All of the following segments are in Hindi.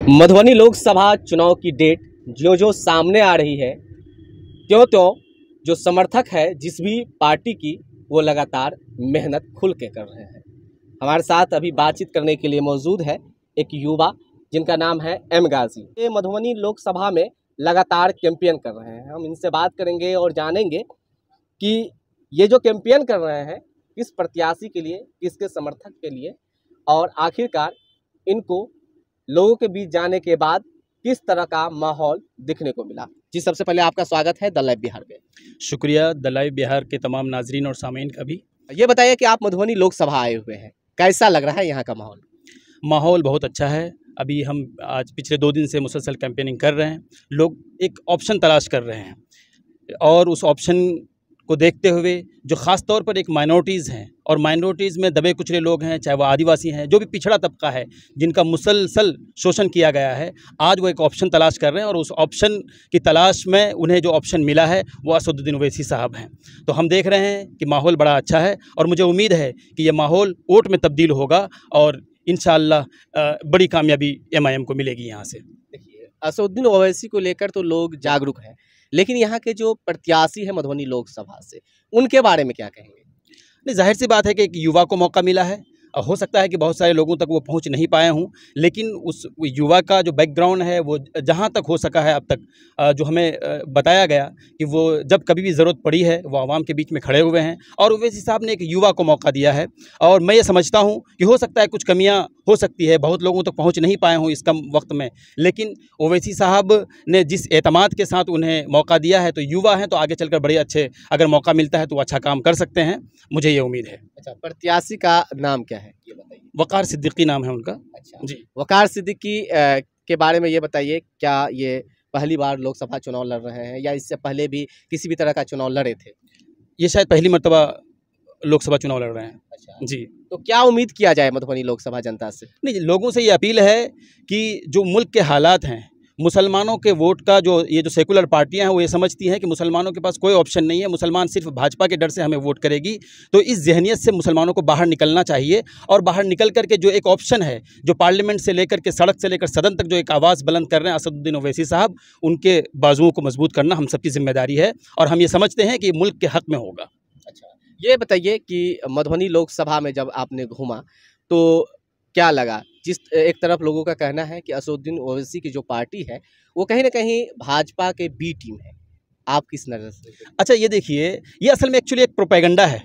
मधुबनी लोकसभा चुनाव की डेट जो सामने आ रही है त्यों जो समर्थक है जिस भी पार्टी की वो लगातार मेहनत खुल के कर रहे हैं। हमारे साथ अभी बातचीत करने के लिए मौजूद है एक युवा जिनका नाम है एम गाजी। ये मधुबनी लोकसभा में लगातार कैंपेन कर रहे हैं। हम इनसे बात करेंगे और जानेंगे कि ये जो कैंपेन कर रहे हैं किस प्रत्याशी के लिए, किसके समर्थक के लिए, और आखिरकार इनको लोगों के बीच जाने के बाद किस तरह का माहौल दिखने को मिला। जी, सबसे पहले आपका स्वागत है द लाइव बिहार में। शुक्रिया द लाइव बिहार के तमाम नाजरीन और सामीन का भी। ये बताइए कि आप मधुबनी लोकसभा आए हुए हैं, कैसा लग रहा है यहाँ का माहौल? माहौल बहुत अच्छा है। अभी हम आज पिछले 2 दिन से मुसलसल कैंपेनिंग कर रहे हैं। लोग एक ऑप्शन तलाश कर रहे हैं और उस ऑप्शन को देखते हुए जो ख़ास तौर पर एक माइनॉरिटीज़ हैं और माइनॉरिटीज़ में दबे कुचले लोग हैं, चाहे वो आदिवासी हैं, जो भी पिछड़ा तबका है जिनका मुसलसल शोषण किया गया है, आज वो एक ऑप्शन तलाश कर रहे हैं और उस ऑप्शन की तलाश में उन्हें जो ऑप्शन मिला है वो असदुद्दीन ओवैसी साहब हैं। तो हम देख रहे हैं कि माहौल बड़ा अच्छा है और मुझे उम्मीद है कि ये माहौल वोट में तब्दील होगा और इंशाअल्लाह बड़ी कामयाबी एमआईएम को मिलेगी यहाँ से। देखिए, असदुद्दीन ओवैसी को लेकर तो लोग जागरूक हैं, लेकिन यहाँ के जो प्रत्याशी है मधुबनी लोकसभा से, उनके बारे में क्या कहेंगे? नहीं, जाहिर सी बात है कि एक युवा को मौका मिला है। हो सकता है कि बहुत सारे लोगों तक वो पहुंच नहीं पाए हों, लेकिन उस युवा का जो बैकग्राउंड है वो जहां तक हो सका है अब तक जो हमें बताया गया कि वो जब कभी भी ज़रूरत पड़ी है वो आवाम के बीच में खड़े हुए हैं और ओवैसी साहब ने एक युवा को मौका दिया है। और मैं ये समझता हूँ कि हो सकता है कुछ कमियाँ हो सकती है, बहुत लोगों तक पहुँच नहीं पाए हों इस कम वक्त में, लेकिन ओवैसी साहब ने जिस एतमाद के साथ उन्हें मौका दिया है, तो युवा हैं तो आगे चलकर बड़े अच्छे, अगर मौका मिलता है तो अच्छा काम कर सकते हैं, मुझे ये उम्मीद है। अच्छा, प्रत्याशी का नाम क्या है ये बताइए? वकार सिद्दीकी नाम है उनका। अच्छा जी, वकार सिद्दीकी के बारे में ये बताइए, क्या ये पहली बार लोकसभा चुनाव लड़ रहे हैं या इससे पहले भी किसी भी तरह का चुनाव लड़े थे? ये शायद पहली मर्तबा लोकसभा चुनाव लड़ रहे हैं। अच्छा, जी, तो क्या उम्मीद किया जाए मधुबनी लोकसभा जनता से? नहीं, लोगों से ये अपील है कि जो मुल्क के हालात हैं, मुसलमानों के वोट का जो ये जो सेकुलर पार्टियां हैं वो ये समझती हैं कि मुसलमानों के पास कोई ऑप्शन नहीं है, मुसलमान सिर्फ भाजपा के डर से हमें वोट करेगी। तो इस ज़हनियत से मुसलमानों को बाहर निकलना चाहिए और बाहर निकल कर के जो एक ऑप्शन है, जो पार्लियामेंट से लेकर के सड़क से लेकर सदन तक जो एक आवाज़ बुलंद कर रहे हैं असदुद्दीन ओवैसी साहब, उनके बाजुओं को मजबूत करना हम सबकी जिम्मेदारी है और हम ये समझते हैं कि मुल्क के हक़ में होगा। अच्छा, ये बताइए कि मधुबनी लोकसभा में जब आपने घूमा तो क्या लगा? जिस एक तरफ लोगों का कहना है कि असदुद्दीन ओवैसी की जो पार्टी है वो कहीं न कहीं भाजपा के बी टीम है, आप किस नज़र से देखते हैं? अच्छा, ये देखिए, ये असल में एक्चुअली एक प्रोपेगेंडा है।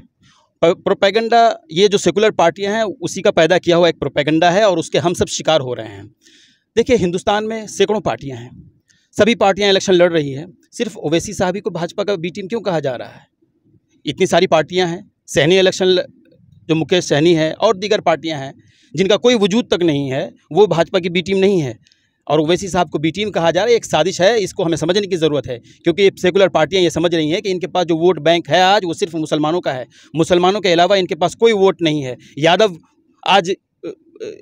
प्रोपेगेंडा, ये जो सेकुलर पार्टियां हैं उसी का पैदा किया हुआ एक प्रोपेगेंडा है और उसके हम सब शिकार हो रहे हैं। देखिए, हिंदुस्तान में सैकड़ों पार्टियां हैं, सभी पार्टियां इलेक्शन लड़ रही हैं, सिर्फ ओवैसी साहब ही को भाजपा का बी टीम क्यों कहा जा रहा है? इतनी सारी पार्टियां हैं, सहनी जो मुकेश सहनी है और दीगर पार्टियां हैं जिनका कोई वजूद तक नहीं है, वो भाजपा की बी टीम नहीं है और ओवैसी साहब को बी टीम कहा जा रहा है। एक साजिश है, इसको हमें समझने की ज़रूरत है, क्योंकि सेकुलर पार्टियां ये समझ रही हैं कि इनके पास जो वोट बैंक है आज वो सिर्फ मुसलमानों का है, मुसलमानों के अलावा इनके पास कोई वोट नहीं है। यादव आज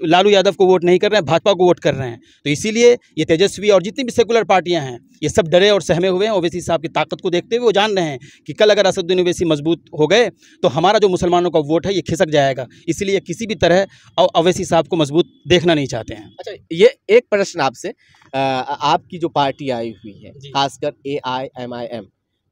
लालू यादव को वोट नहीं कर रहे हैं, भाजपा को वोट कर रहे हैं। तो इसीलिए ये तेजस्वी और जितनी भी सेकुलर पार्टियां हैं ये सब डरे और सहमे हुए हैं। ओवैसी साहब की ताकत को देखते हुए वो जान रहे हैं कि कल अगर असदुद्दीन ओवैसी मजबूत हो गए तो हमारा जो मुसलमानों का वोट है ये खिसक जाएगा, इसलिए किसी भी तरह ओवैसी साहब को मजबूत देखना नहीं चाहते हैं। अच्छा, ये एक प्रश्न आपसे, आपकी जो पार्टी आई हुई है खासकर AIMIM,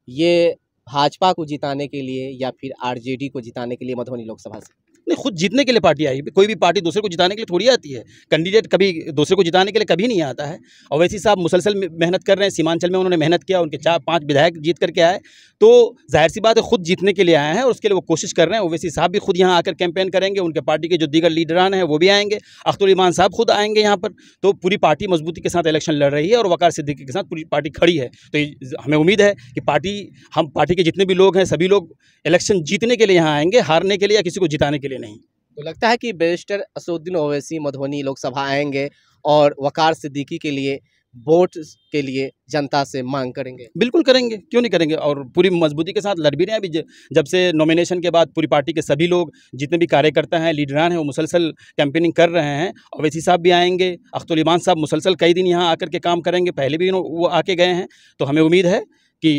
ये भाजपा को जिताने के लिए या फिर RJD को जिताने के लिए मधुबनी लोकसभा से? नहीं, खुद जीतने के लिए पार्टी आई। कोई भी पार्टी दूसरे को जिताने के लिए थोड़ी आती है। कैंडिडेट कभी दूसरे को जिताने के लिए कभी नहीं आता है। ओवैसी साहब मुसलसल मेहनत कर रहे हैं, सीमांचल में उन्होंने मेहनत किया, उनके 4-5 विधायक जीत करके आए, तो जाहिर सी बात है खुद जीतने के लिए आए हैं और उसके लिए वो कोशिश कर रहे हैं। ओवैसी साहब भी खुद यहाँ आकर कैंपेन करेंगे, उनके पार्टी के जो दीगर लीडरान हैं वो भी आएंगे, अख्तर ईमान साहब खुद आएंगे यहाँ पर। तो पूरी पार्टी मजबूती के साथ इलेक्शन लड़ रही है और वकार सिद्दीकी के साथ पूरी पार्टी खड़ी है। तो हमें उम्मीद है कि हम पार्टी के जितने भी लोग हैं सभी लोग इलेक्शन जीतने के लिए यहाँ आएंगे, हारने के लिए या किसी को जिताने के लिए नहीं। तो लगता है कि बैरिस्टर असदुद्दीन ओवैसी मधुबनी लोकसभा आएंगे और वकार सिद्दीकी के लिए वोट के लिए जनता से मांग करेंगे? बिल्कुल करेंगे, क्यों नहीं करेंगे, और पूरी मजबूती के साथ लड़ भी रहे हैं। अभी जब से नॉमिनेशन के बाद पूरी पार्टी के सभी लोग, जितने भी कार्यकर्ता हैं, लीडरान हैं, वो मुसलसल कैंपेनिंग कर रहे हैं। ओवैसी साहब भी आएंगे, अख्तर ईमान साहब मुसलसल कई दिन यहाँ आकर के काम करेंगे, पहले भी वो आके गए हैं। तो हमें उम्मीद है कि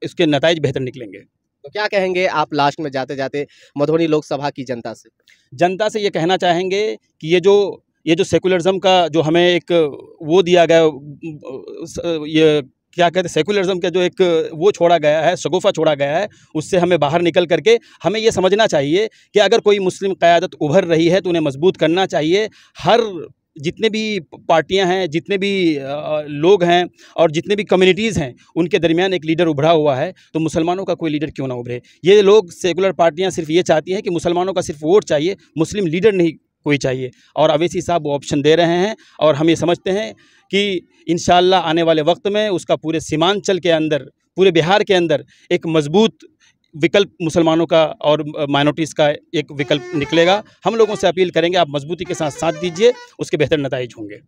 इसके नताइज बेहतर निकलेंगे। तो क्या कहेंगे आप लास्ट में जाते जाते मधुबनी लोकसभा की जनता से? जनता से ये कहना चाहेंगे कि ये जो ये जो सेकुलरिज्म का जो हमें एक वो दिया गया, ये क्या कहते हैं, सेकुलरिज्म का जो एक वो छोड़ा गया है, शगुफ़ा छोड़ा गया है, उससे हमें बाहर निकल करके हमें ये समझना चाहिए कि अगर कोई मुस्लिम क़यादत उभर रही है तो उन्हें मजबूत करना चाहिए। हर जितने भी पार्टियां हैं, जितने भी लोग हैं और जितने भी कम्युनिटीज़ हैं, उनके दरमियान एक लीडर उभरा हुआ है, तो मुसलमानों का कोई लीडर क्यों ना उभरे। ये लोग सेकुलर पार्टियां सिर्फ ये चाहती हैं कि मुसलमानों का सिर्फ वोट चाहिए, मुस्लिम लीडर नहीं कोई चाहिए, और अवैसी साहब वो ऑप्शन दे रहे हैं। और हम ये समझते हैं कि इंशाअल्लाह आने वाले वक्त में उसका पूरे सीमांचल के अंदर, पूरे बिहार के अंदर एक मजबूत विकल्प मुसलमानों का और माइनॉरिटीज़ का एक विकल्प निकलेगा। हम लोगों से अपील करेंगे, आप मजबूती के साथ साथ दीजिए, उसके बेहतर नताइज होंगे।